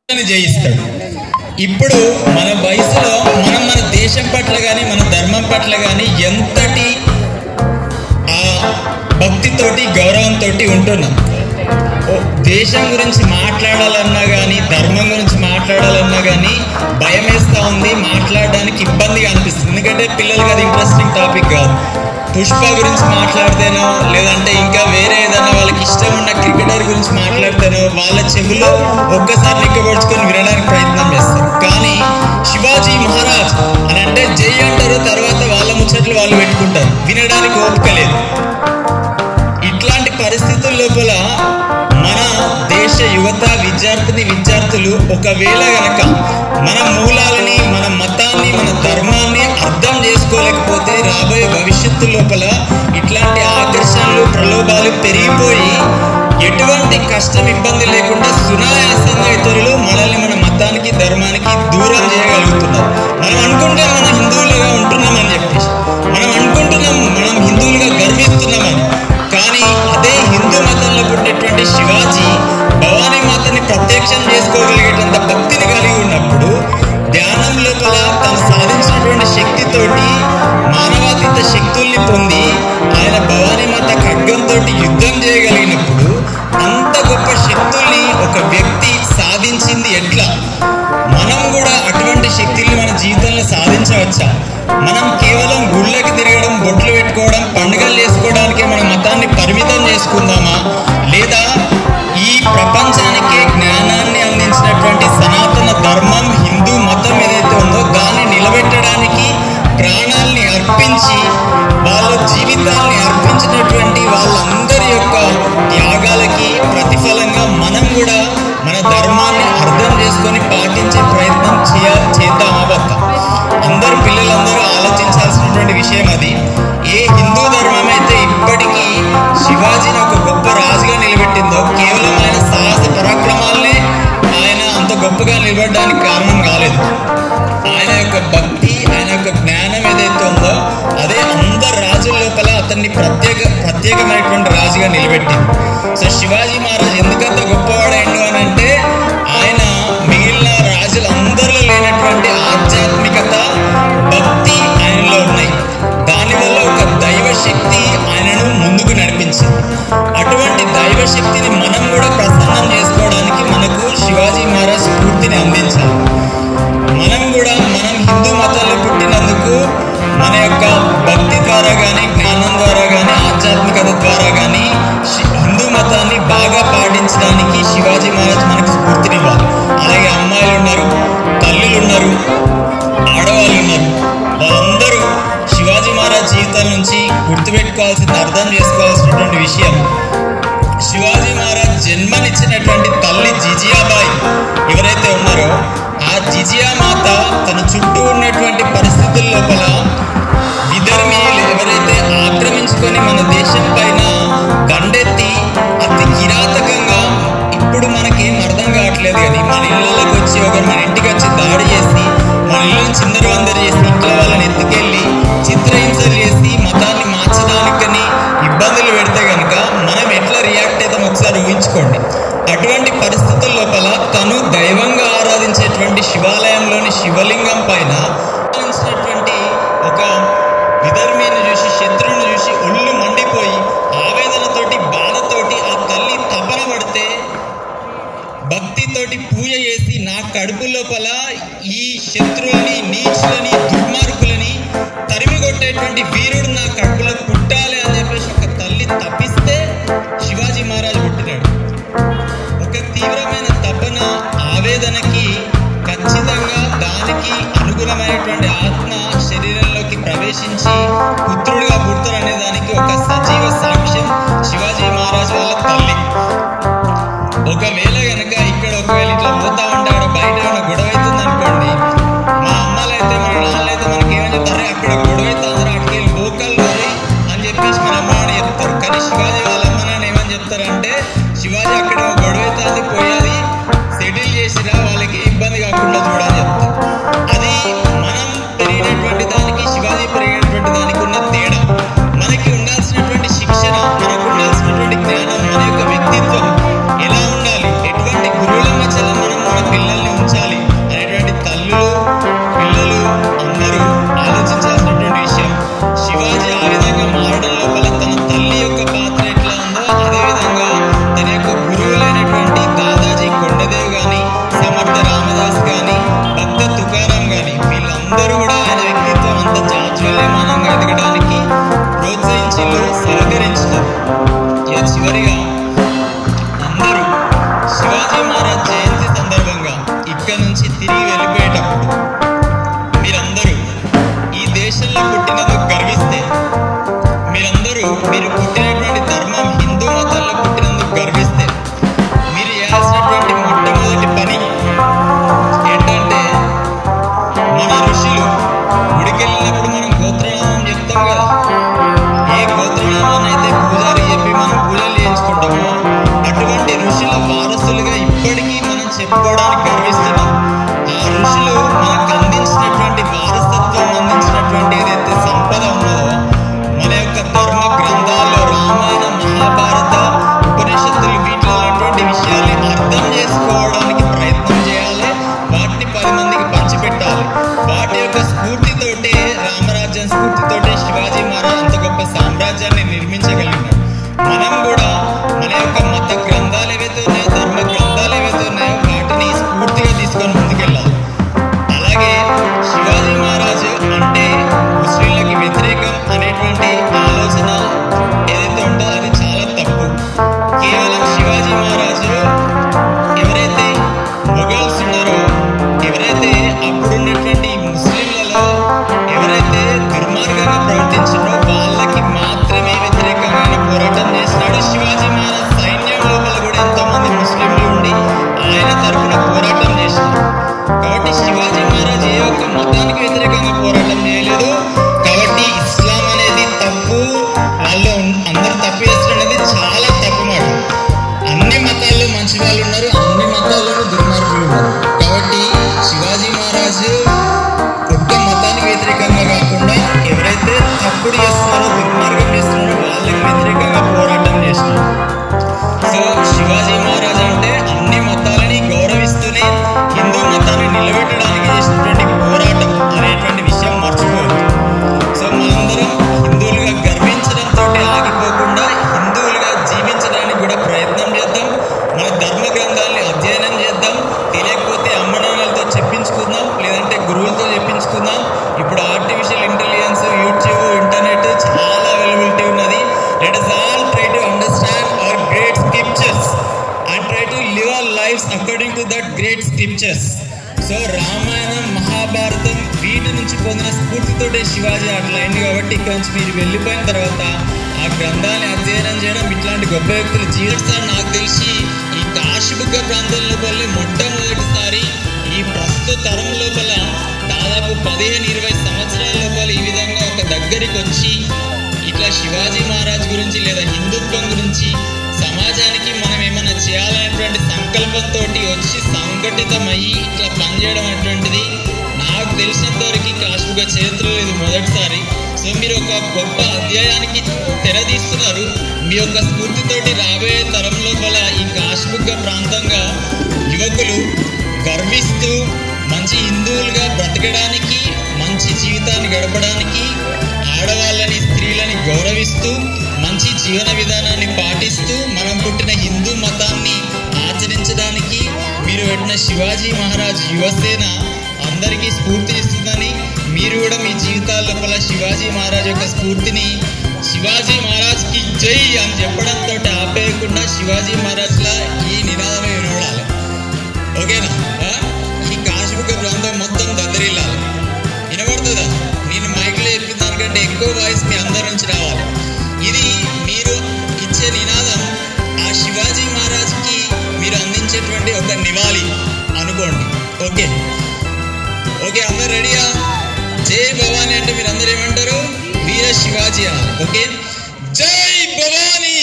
జయిస్తాడు. ఇప్పుడు మన వయసులో మనం మన దేశం పట్ల కానీ మన ధర్మం పట్ల కానీ ఎంతటి భక్తితోటి గౌరవంతో ఉంటున్నాం. దేశం గురించి మాట్లాడాలన్నా కానీ ధర్మం గురించి మాట్లాడాలన్నా కానీ భయం వేస్తూ ఉంది, మాట్లాడడానికి ఇబ్బందిగా అనిపిస్తుంది. ఎందుకంటే పిల్లలకి అది ఇంట్రెస్టింగ్ టాపిక్ కాదు. పుష్ప గురించి మాట్లాడితేనో లేదంటే ఇంకా వేరే ఏదైనా వాళ్ళకి ఇష్టం ఉన్న క్రికెటర్ గురించి మాట్లాడితేనో వాళ్ళ చెవుల్లో ఒక్కసారి నిక్కబడుచుకొని వినడానికి ప్రయత్నం చేస్తారు. కానీ శివాజీ మహారాజ్ అని అంటే జై అంటారు, తర్వాత వాళ్ళ ముచ్చట్లు వాళ్ళు పెట్టుకుంటారు, వినడానికి ఓపిక లేదు. ఇట్లాంటి పరిస్థితుల లోపల మన దేశ యువత విద్యార్థులు ఒకవేళ గనక మన మూలాలని, మన మతాన్ని, మన ధర్మాన్ని అర్థం చేసుకోలేకపోతే రాబోయే భవిష్యత్తు లోపల ఇట్లాంటి ఆకర్షణలు, ప్రలోభాలు పెరిగిపోయి ఎటువంటి కష్టం, ఇబ్బంది లేకుండా సునాయాసంగా ఇతరులు మనల్ని మన మతానికి, ధర్మానికి దూరం చేయగలుగుతున్నారు. మనం అనుకుంటాం మనం హిందువులుగా ఉంటున్నామని చెప్పేసి, మనం అనుకుంటున్నాం మనం హిందువులుగా గర్విస్తున్నామని. కానీ అదే హిందూ మతంలో పుట్టినటువంటి శివాజీ భవానీ మాతని ప్రత్యక్షం చేసుకోగలిగేటంత భక్తిని కలిగి ఉన్నప్పుడు ధ్యానం లోపల తను సాధించినటువంటి శక్తితోటి మానవాతీత శక్తుల్ని పొంది ఆయన భవానీ మాత ఖడ్గంతో యుద్ధం చేయగలిగినప్పుడు అంత గొప్ప శక్తుల్ని ఒక వ్యక్తి సాధించింది ఎట్లా? మనం కూడా అటువంటి శక్తుల్ని మన జీవితంలో సాధించవచ్చా? మనం కేవలం గుళ్ళకి తిరగడం, బొట్లు పెట్టుకోవడం, పండుగలు చేసుకోవడానికే మన మతాన్ని పరిమితం చేసుకుందామా? లేదా ఈ ప్రపంచానికే జ్ఞానాన్ని అందించినటువంటి సనాతన ధర్మం, హిందూ మతం ఏదైతే ఉందో దాన్ని నిలబెట్టడానికి ప్రాణాల్ని అర్పించి వాళ్ళ జీవితాల్ని అర్పించినటువంటి వాళ్ళందరి యొక్క త్యాగాలకి ప్రతిఫలంగా మనం కూడా మన ధర్మాన్ని అర్థం చేసుకొని పాటించే ప్రయత్నం చేద్దామా వద్దా? అందరు పిల్లలందరూ ఆలోచించాల్సినటువంటి విషయం అది. ఏ హిందూ ధర్మం అయితే ఇప్పటికీ శివాజీని ఒక గొప్ప రాజుగా నిలబెట్టిందో కేవలం ఆయన సాహస పరాక్రమాలనే ఆయన అంత గొప్పగా నిలబడడానికి కారణం కాలేదు. ఆయన యొక్క భక్తి, ఆయన యొక్క జ్ఞానం ఏదైతే ఉందో అదే అందరు రాజుల లోపల అతన్ని ప్రత్యేకమైనటువంటి రాజుగా నిలబెట్టింది. సో శివాజీ మహారాజ్ ఎందుకంత గొప్పవాడైండు అని అంటే ఆయన మిగిలిన రాజులందరిలో లేనటువంటి ఆధ్యాత్మికత, భక్తి ఆయనలో ఉన్నాయి. దానివల్ల ఒక దైవశక్తి ఆయనను ముందుకు నడిపించింది. అటువంటి దైవశక్తిని మనం కూడా ప్రసన్నం చేసుకోవడానికి మనకు శివాజీ మహారాజ్ స్ఫూర్తిని అందించాలి. మనం హిందూ మతంలో పుట్టినందుకు మన యొక్క భక్తి ద్వారా కానీ, జ్ఞానం ద్వారా కానీ, ఆధ్యాత్మికత ద్వారా కానీ హిందూ మతాన్ని బాగా పాటించడానికి శివాజీ మహారాజ్ మనకు స్ఫూర్తినివ్వాలి. అలాగే అమ్మాయిలు ఉన్నారు, తల్లులు ఉన్నారు, ఆడవాళ్ళు ఉన్నారు. వాళ్ళందరూ శివాజీ మహారాజ్ జీవితం నుంచి గుర్తుపెట్టుకోవాల్సింది, అర్థం చేసుకోవాల్సినటువంటి విషయం, శివాజీ మహారాజ్ జన్మనిచ్చినటువంటి తల్లి జిజియాబాయి ఎవరైతే ఉన్నారో ఆ జిజియా మాత తన చుట్టూ ఉన్నటువంటి పరిస్థితుల లోపల విధర్మీయులు ఎవరైతే ఆక్రమించుకొని మన దేశం పైన దండెత్తి అతి కిరాతకంగా, ఇప్పుడు మనకేం అర్థం కావట్లేదు కానీ మన ఇళ్ళకి వచ్చి ఒకరు మన ఇంటికి వచ్చి దాడి చేసి మన ఇళ్ళని చిందరవందరు చేసి ఇంట్లో వాళ్ళని ఎత్తుకెళ్ళి చిత్రహింసలు చేసి మతాన్ని మార్చడానికని ఇబ్బందులు పెడితే కనుక మనం ఎట్లా రియాక్ట్ అవుతాం ఒకసారి ఊహించుకోండి. అటువంటి పరిస్థితుల లోపల తను దైవంగా ఆరాధించేటువంటి శివాలయంలోని శివలింగం పైన ఒక విధర్మీని చూసి, శత్రువుని చూసి ఒళ్ళు మండిపోయి ఆవేదనతోటి, బాధతోటి ఆ తల్లి తపన పడితే భక్తితోటి పూజ చేసి నా కడుపు లోపల ఈ శత్రువులని, నీచులని, దుర్మార్గులని తరిమి కొట్టేటువంటి వీరుడు నా కడుపులో పుట్టాలి అని చెప్పేసి ఒక తల్లి తప్పిస్తే శివాజీ మహారాజ్ పుట్టినాడు. ఒక తీవ్రమైన తపన, ఆవేదనకి ఖచ్చితంగా దానికి అనుగుణమైనటువంటి ఆత్మ శరీరంలోకి ప్రవేశించి పుత్రుడిగా పుడతారనే దానికి ఒక సజీవ సాక్ష్యం శివాజీ మహారాజ్ వాళ్ళ తల్లి. ఒకవేళ గనక ఇక్కడ ఇట్లా పోతా ఉంటాడు, బయట ఏమైనా గొడవ అవుతుంది అనుకోండి, మా అమ్మలైతే మన నాన్నలైతే మనకి ఏమని చెప్తారు, అక్కడ గొడవ అవుతుందరూ అక్కడికి లోకల్ లోరి అని చెప్పేసి మన అమ్మ నాన్న చెప్తారు. కానీ శివాజీ వాళ్ళ అమ్మ నాన్న ఏమని చెప్తారంటే, శివాజీ అక్కడ గొడవ అవుతుంది, పోయేది సెటిల్ చేసిరా, వాళ్ళకి ఇబ్బంది కాకుండా చూడని చెప్తారు. అది మనం పెరిగినటువంటి దానికి, శివాజీ పెరిగినటువంటి దానికి ఉన్న తేడా. మనకి ఉండాల్సినటువంటి శిక్షణ, మనకు ఉండాల్సినటువంటి జ్ఞానం, మన యొక్క వ్యక్తిత్వం ఎలా ఉండాలి, ఎటువంటి గురువుల మధ్యలో మనం మన పిల్లల్ని పెంచాలి అనేటువంటి తల్లులు పిల్లలు అందరూ ఆలోచించాల్సినటువంటి విషయం. శివాజీ ఆ విధంగా మారడం లోపల తన తల్లి యొక్క పాత్ర ఎట్లా ఉందో అదేవిధంగా తన యొక్క గురువులైనటువంటి దాదాజీ కొండదేవ్ కానీ, సమర్థ రామదాస్ కానీ, భక్త తుకారాం కానీ వీళ్ళందరూ కూడా ఆయన వ్యక్తిత్వం అంత జాజ్వల్యమానంగా ఎదగడానికి ప్రోత్సహించి సహకరించారు. చివరిగా అందరూ శివాజీ మహారాజ్ జయంతి సందర్భంగా ఇక్కడ నుంచి తిరిగి వెళ్ళిపోయేటప్పుడు మీరందరూ ఈ దేశంలో పుట్టినందుకు గర్విస్తే, మీరందరూ మీరు పుట్టినటువంటి ధర్మం హిందూ మతంలో పుట్టినందుకు గర్విస్తే, మీరు చేయాల్సినటువంటి మొట్టమొదటి పని ఏంటంటే, మన ఋషులు గుడికెళ్ళినప్పుడు మనం గోత్రనామం చెప్తాం కదా, ఏ గోత్రనామాన్ని అయితే పూజారి చెప్పి మనం పూజలు చేయించుకుంటామో అటువంటి ఋషుల వారసులుగా ఇప్పటికీ మనం చెప్పుకోవడానికి గర్విస్తున్నాం. ఆ ఋషులు మనకు అందించినటువంటి వారసత్వం అందించినటువంటి ఏదైతే సంపద ఉన్నదో మన యొక్క ధర్మ గ్రంథాల్లో రామాయణ, మహాభారత, ఉపనిషత్తులు వీటిలో ఉన్నటువంటి విషయాల్ని అర్థం చేసుకోవడానికి ప్రయత్నం చేయాలి. వాటిని 10 మందికి పంచిపెట్టాలి. వాటి యొక్క స్ఫూర్తితోటే, రామరాజ్యం స్ఫూర్తితోటే శివాజీ మహారాజ్ అంత గొప్ప సామ్రాజ్యాన్ని నిర్మించగలిగినాడు. మనం కూడా మన యొక్క మత గ్రంథాలు ఏవైతే ఉన్నాయో, ధర్మ గ్రంథాలు ఏవైతే ఉన్నాయో వాటిని స్ఫూర్తిగా తీసుకొని ముందుకెళ్ళాలి. అలాగే శివాజీ మహారాజు అంటే ముస్లింలకి వ్యతిరేకం అనేటువంటి ఆలోచన ఏదైతే ఉంటుందో అది చాలా తప్పు. కేవలం శివాజీ మహారాజు ఎవరైతే మొఘల్స్ ఉన్నారో, ఎవరైతే అప్పుడున్నటువంటి ముస్లింలలో ఎవరైతే దుర్మార్గంగా ప్రవర్తించారో వాళ్ళకి మాత్రమే వ్యతిరేకంగా పోరాటం చేసినాడు. శివాజీ మహారాజ్ సైన్యం లోపల కూడా ఎంతోమంది ముస్లింలు ఉండి ఆయన తరఫున పోరాటం చేసినారు. కాబట్టి శివాజీ మహారాజ్ ఏ ఒక్క మతానికి వ్యతిరేకంగా పోరాటం చేయలేదు. కాబట్టి ఇస్లాం అనేది తప్పు, వాళ్ళు అందరూ తప్పు చేస్తారు అనేది చాలా తప్పు మాట. అన్ని మతాల్లో మంచి వాళ్ళు ఉన్నారు, అన్ని మతాల్లోనూ దుర్మార్గులు ఉన్నారు. కాబట్టి శివాజీ మహారాజు ఒక్క మతానికి వ్యతిరేకంగా కాకుండా ఎవరైతే తప్పుడు చేస్తున్నారో, దుర్మార్గం చేస్తున్నారో వాళ్ళకి వ్యతిరేకంగా పోరాటం చేస్తున్నారు. సో శివాజీ మహారాజ్ అంటే అన్ని మతాలని గౌరవిస్తూనే హిందూ మతాన్ని నిలబెట్టడానికి చేసినటువంటి పోరాటం అనేటువంటి విషయం మర్చిపోవద్దు. సో మనందరం హిందువులుగా గర్వించడంతో ఆగిపోకుండా హిందువులుగా జీవించడానికి కూడా ప్రయత్నం చేద్దాం. మన ధర్మ గ్రంథాలని అధ్యయనం చేద్దాం. తెలియకపోతే అమ్మనాన్నలతో చెప్పించుకుందాం, లేదంటే గురువులతో చెప్పించుకుందాం. ఇప్పుడు ఆర్టిఫిషియల్ ఇంటెలిజెన్స్, యూట్యూబ్, ఇంటర్నెట్ చాలా అవైలబిలిటీ ఉన్నది. Let us all try to understand our great scriptures and try to live our lives according to that great scriptures. So Ramayanam, Mahabharatam వీటి నుంచి పొందిన స్ఫూర్తితోటే శివాజీ అట్లా అయింది. కాబట్టి ఇక్కడ నుంచి మీరు వెళ్ళిపోయిన తర్వాత ఆ గ్రంథాన్ని అధ్యయనం చేయడం, ఇట్లాంటి గొప్ప వ్యక్తుల జీవితం నాకు తెలిసి ఈ కాశీబుగ్గ ప్రాంతం లోపల మొట్టమొదటిసారి ఈ ప్రస్తుత తరం లోపల దాదాపు 15-20 సంవత్సరాల లోపల ఈ విధంగా ఒక దగ్గరికి వచ్చి ఇట్లా శివాజీ మహారాజ్ గురించి లేదా హిందుత్వం గురించి సమాజానికి మనం ఏమైనా చేయాలనేటువంటి సంకల్పంతో వచ్చి సంఘటితమయ్యి ఇట్లా పనిచేయడం అటువంటిది నాకు తెలిసినంతవరకు కాశీబుగ్గ చరిత్రలో ఇది మొదటిసారి. సో మీరు ఒక గొప్ప అధ్యాయానికి తెరదీస్తున్నారు. మీ యొక్క స్ఫూర్తితోటి రాబోయే తరం లోపల ఈ కాశీబుగ్గ ప్రాంతంగా యువకులు గర్విస్తూ మంచి హిందువులుగా బ్రతకడానికి, మంచి జీవితాన్ని గడపడానికి, ఆడవాళ్ళని, స్త్రీలని గౌరవిస్తూ మంచి జీవన విధానాన్ని పాటిస్తూ మనం పుట్టిన హిందూ మతాన్ని ఆచరించడానికి మీరు పెట్టిన శివాజీ మహారాజ్ యువసేన అందరికీ స్ఫూర్తినిస్తుందని, మీరు కూడా మీ జీవితాల లోపల శివాజీ మహారాజ్ యొక్క స్ఫూర్తిని శివాజీ మహారాజ్కి జై అని చెప్పడంతో ఆపేయకుండా శివాజీ మహారాజ్లా ఈ నినాదమే వినబడాలి. ఓకేనా? ఈ కాశీబుగ్గ ప్రాంతం మొత్తం దద్దరిల్లాలి. వినబడుతుందా? నేను మైక్లో చెప్పిన దానికంటే ఎక్కువ వాయిస్ మీ అందరి నుంచి రావాలి. ఇది మీరు ఇచ్చే నినాదం ఆ శివాజీ మహారాజ్కి మీరు అందించేటువంటి ఒక నివాళి అనుకోండి. ఓకే ఓకే, అందరు రెడీయా? జై భవానీ అంటే మీరు అందరు ఏమంటారు? వీర శివాజీ అన్నారు. ఓకే, జై భవానీ.